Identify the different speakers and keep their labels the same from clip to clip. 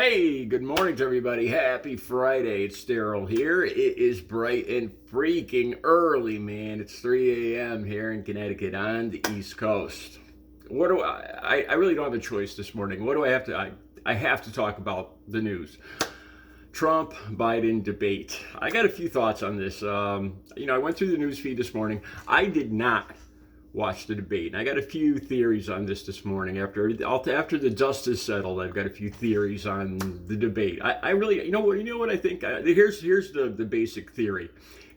Speaker 1: Hey, good morning to everybody. Happy Friday. It's Daryl here. It is bright and freaking early, man. It's 3 a.m. here in Connecticut on the East Coast. What do I really don't have a choice this morning. What do I have to, I have to talk about the news. Trump Biden debate. I got a few thoughts on this. I went through the news feed this morning. I did not watch the debate. And I got a few theories on this morning. After the dust is settled, I've got a few theories on the debate. I really, you know what I think? Here's the basic theory.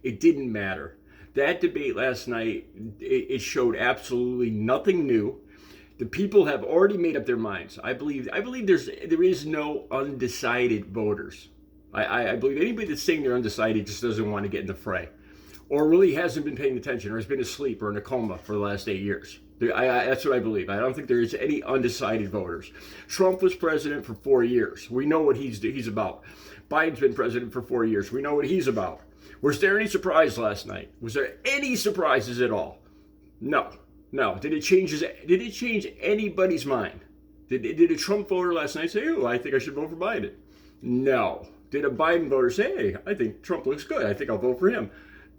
Speaker 1: It didn't matter. That debate last night, it showed absolutely nothing new. The people have already made up their minds. I believe there is no undecided voters. I believe anybody that's saying they're undecided just doesn't want to get in the fray, or really hasn't been paying attention, or has been asleep or in a coma for the last 8 years. That's what I believe. I don't think there is any undecided voters. Trump was president for 4 years. We know what he's about. Biden's been president for 4 years. We know what he's about. Was there any surprise last night? Was there any surprises at all? No. Did it change anybody's mind? Did a Trump voter last night say, "Oh, I think I should vote for Biden"? No. Did a Biden voter say, "Hey, I think Trump looks good. I think I'll vote for him"?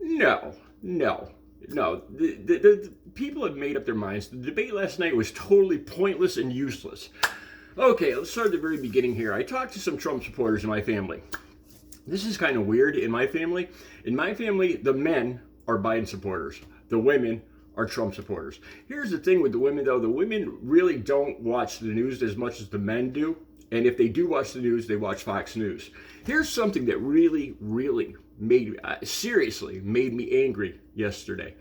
Speaker 1: No. The people have made up their minds. The debate last night was totally pointless and useless. Okay, let's start at the very beginning here. I talked to some Trump supporters in my family. This is kind of weird in my family. In my family, the men are Biden supporters. The women are Trump supporters. Here's the thing with the women, though. The women really don't watch the news as much as the men do. And if they do watch the news, they watch Fox News. Here's something that really seriously made me angry yesterday.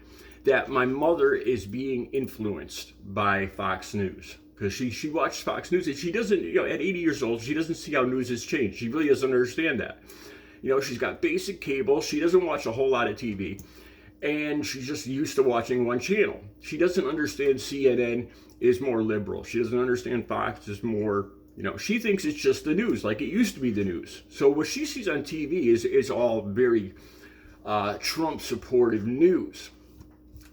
Speaker 1: That my mother is being influenced by Fox News. Because she watched Fox News, and she doesn't, at 80 years old, she doesn't see how news has changed. She really doesn't understand that. She's got basic cable. She doesn't watch a whole lot of TV. And she's just used to watching one channel. She doesn't understand CNN is more liberal. She doesn't understand Fox is more, she thinks it's just the news, like it used to be the news. So what she sees on TV is all very Trump-supportive news.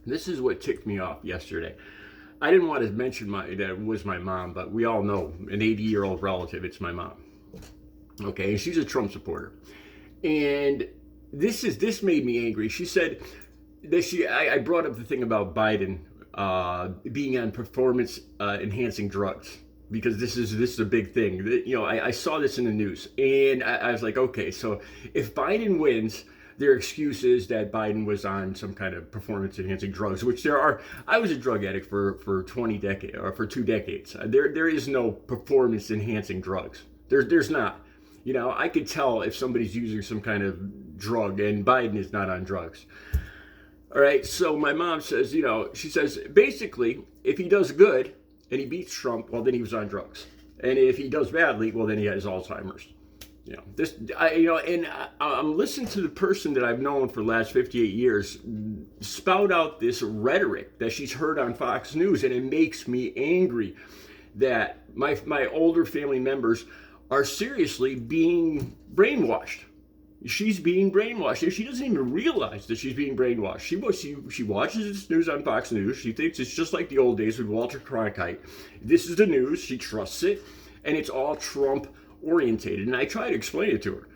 Speaker 1: This is what ticked me off yesterday. I didn't want to mention that it was my mom, but we all know an 80-year-old relative, it's my mom. Okay, and she's a Trump supporter. And this made me angry. She said that I brought up the thing about Biden being on performance enhancing drugs, because this is a big thing. I saw this in the news, and I was like, okay, so if Biden wins, their excuse is that Biden was on some kind of performance-enhancing drugs, which there are. I was a drug addict for 2 decades. There is no performance-enhancing drugs. There's not. I could tell if somebody's using some kind of drug, and Biden is not on drugs. All right, so my mom says, she says, basically, if he does good and he beats Trump, well, then he was on drugs. And if he does badly, well, then he has Alzheimer's. I'm listening to the person that I've known for the last 58 years spout out this rhetoric that she's heard on Fox News, and it makes me angry that my older family members are seriously being brainwashed. She's being brainwashed, and she doesn't even realize that she's being brainwashed. She watches this news on Fox News. She thinks it's just like the old days with Walter Cronkite. This is the news. She trusts it, and it's all Trump orientated. And I try to explain it to her.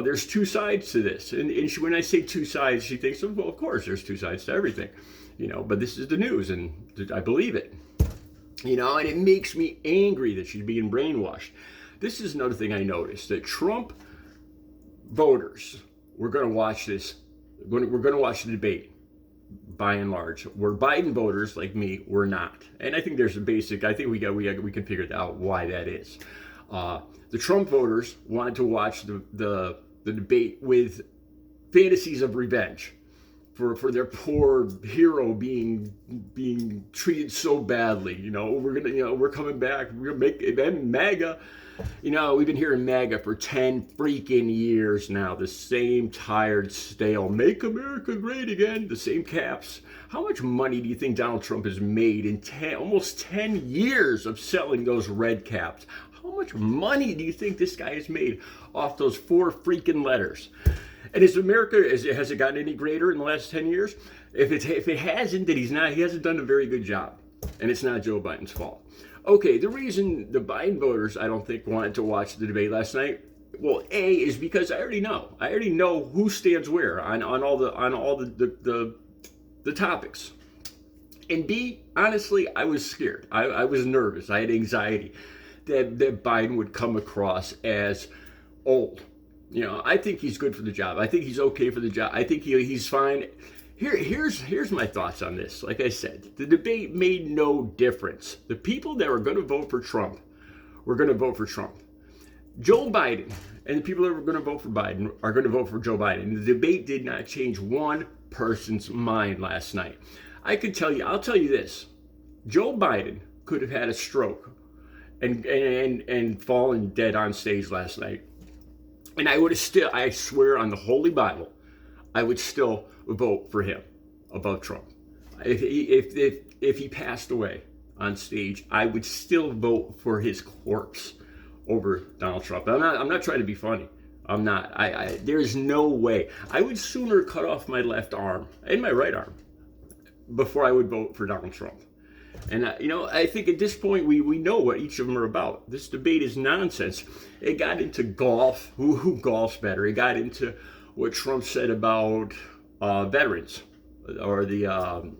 Speaker 1: There's two sides to this, and when I say two sides, she thinks, well, of course, there's two sides to everything. But this is the news, and I believe it. And it makes me angry that she's being brainwashed. This is another thing I noticed, that Trump voters, we're going to watch this. We're going to watch the debate, by and large. Where Biden voters, like me, we're not. And I think there's a basic. I think we can figure out why that is. The Trump voters wanted to watch the debate with fantasies of revenge for their poor hero being treated so badly. We're coming back. We're gonna make it MAGA. We've been hearing MAGA for 10 freaking years now. The same tired, stale, "Make America Great Again," the same caps. How much money do you think Donald Trump has made in almost 10 years of selling those red caps? How much money do you think this guy has made off those 4 freaking letters? And has it gotten any greater in the last 10 years? If it hasn't, then he hasn't done a very good job. And it's not Joe Biden's fault. Okay, the reason the Biden voters, I don't think, wanted to watch the debate last night, well, A, is because I already know. I already know who stands where on all the topics. And B, honestly, I was scared. I was nervous. I had anxiety that Biden would come across as old. I think he's good for the job. I think he's okay for the job. I think he's fine. Here's my thoughts on this. Like I said, the debate made no difference. The people that were going to vote for Trump were going to vote for Trump. Joe Biden and the people that were going to vote for Biden are going to vote for Joe Biden. The debate did not change one person's mind last night. I'll tell you this. Joe Biden could have had a stroke and fallen dead on stage last night. And I would have still, I swear on the Holy Bible, I would still vote for him above Trump. If he passed away on stage, I would still vote for his corpse over Donald Trump. I'm not trying to be funny. I'm not. There's no way. I would sooner cut off my left arm and my right arm before I would vote for Donald Trump. And, I think at this point we know what each of them are about. This debate is nonsense. It got into golf, who golfs better. It got into what Trump said about veterans or the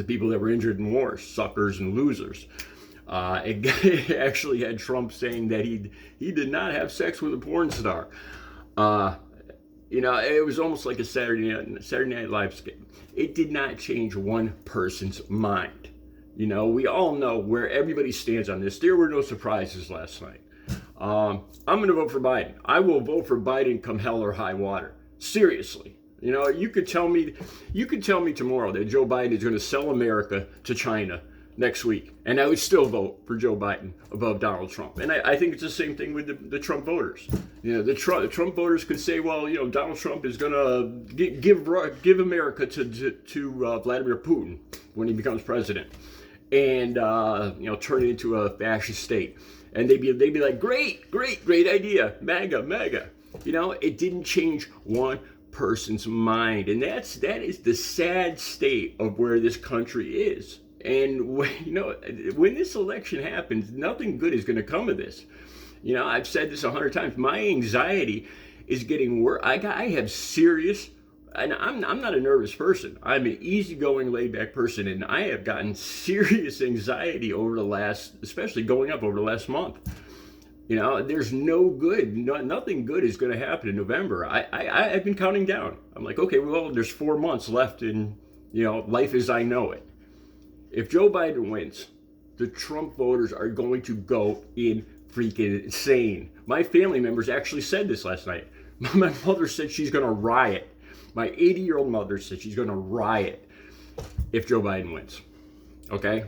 Speaker 1: people that were injured in wars, suckers and losers. It actually had Trump saying that he did not have sex with a porn star. It was almost like a Saturday Night Live skit. It did not change one person's mind. We all know where everybody stands on this. There were no surprises last night. I'm going to vote for Biden. I will vote for Biden come hell or high water. Seriously. You could tell me tomorrow that Joe Biden is going to sell America to China next week, and I would still vote for Joe Biden above Donald Trump. And I think it's the same thing with the Trump voters. The Trump voters could say, well, Donald Trump is going to give America to Vladimir Putin when he becomes president, and turn it into a fascist state. And they'd be like, great idea, MAGA. It didn't change one person's mind, and that is the sad state of where this country is. And when this election happens, nothing good is going to come of this. I've said this 100 times. My anxiety is getting worse. I have serious, and I'm not a nervous person. I'm an easygoing, laid-back person, and I have gotten serious anxiety especially going up over the last month. There's no good, nothing good is going to happen in November. I've been counting down. I'm like, okay, well, there's 4 months left in, life as I know it. If Joe Biden wins, the Trump voters are going to go freaking insane. My family members actually said this last night. My mother said she's going to riot. My 80-year-old mother said she's going to riot if Joe Biden wins. Okay?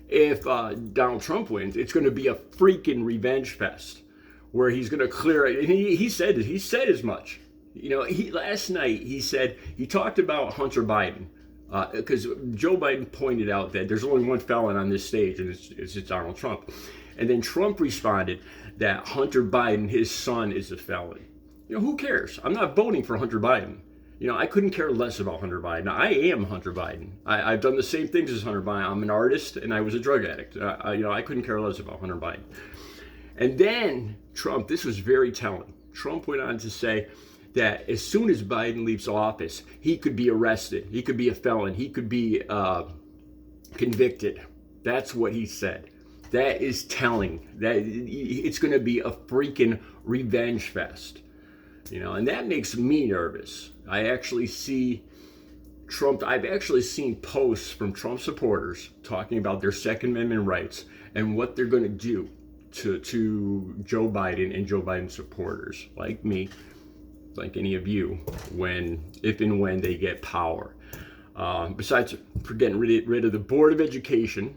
Speaker 1: If Donald Trump wins, it's going to be a freaking revenge fest where he's going to clear it. And he said it. He said as much. Last night he talked about Hunter Biden. Because Joe Biden pointed out that there's only one felon on this stage, and it's Donald Trump. And then Trump responded that Hunter Biden, his son, is a felon. Who cares? I'm not voting for Hunter Biden. I couldn't care less about Hunter Biden. I am Hunter Biden. I've done the same things as Hunter Biden. I'm an artist, and I was a drug addict. I couldn't care less about Hunter Biden. And then Trump, this was very telling. Trump went on to say that as soon as Biden leaves office, he could be arrested. He could be a felon. He could be convicted. That's what he said. That is telling. That it's going to be a freaking revenge fest. And that makes me nervous. I actually see Trump. I've actually seen posts from Trump supporters talking about their Second Amendment rights and what they're going to do to Joe Biden and Joe Biden supporters like me, like any of you, if and when they get power. Besides for getting rid of the Board of Education,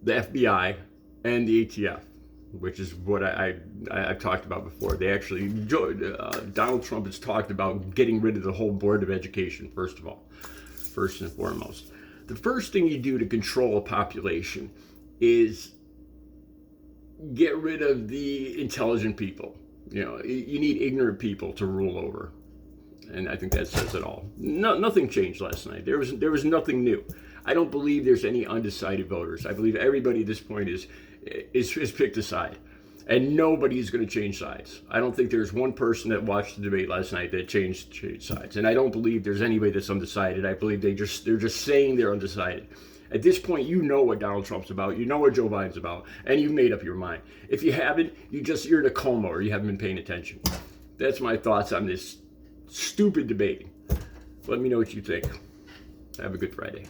Speaker 1: the FBI, and the ATF, which is what I've talked about before. Donald Trump has talked about getting rid of the whole Board of Education, first and foremost. The first thing you do to control a population is get rid of the intelligent people. You need ignorant people to rule over. And I think that says it all. Nothing changed last night. There was nothing new. I don't believe there's any undecided voters. I believe everybody at this point is picked a side. And nobody is going to change sides. I don't think there's one person that watched the debate last night that changed sides. And I don't believe there's anybody that's undecided. I believe they're just saying they're undecided. At this point, you know what Donald Trump's about. You know what Joe Biden's about. And you've made up your mind. If you haven't, you're in a coma or you haven't been paying attention. That's my thoughts on this stupid debate. Let me know what you think. Have a good Friday.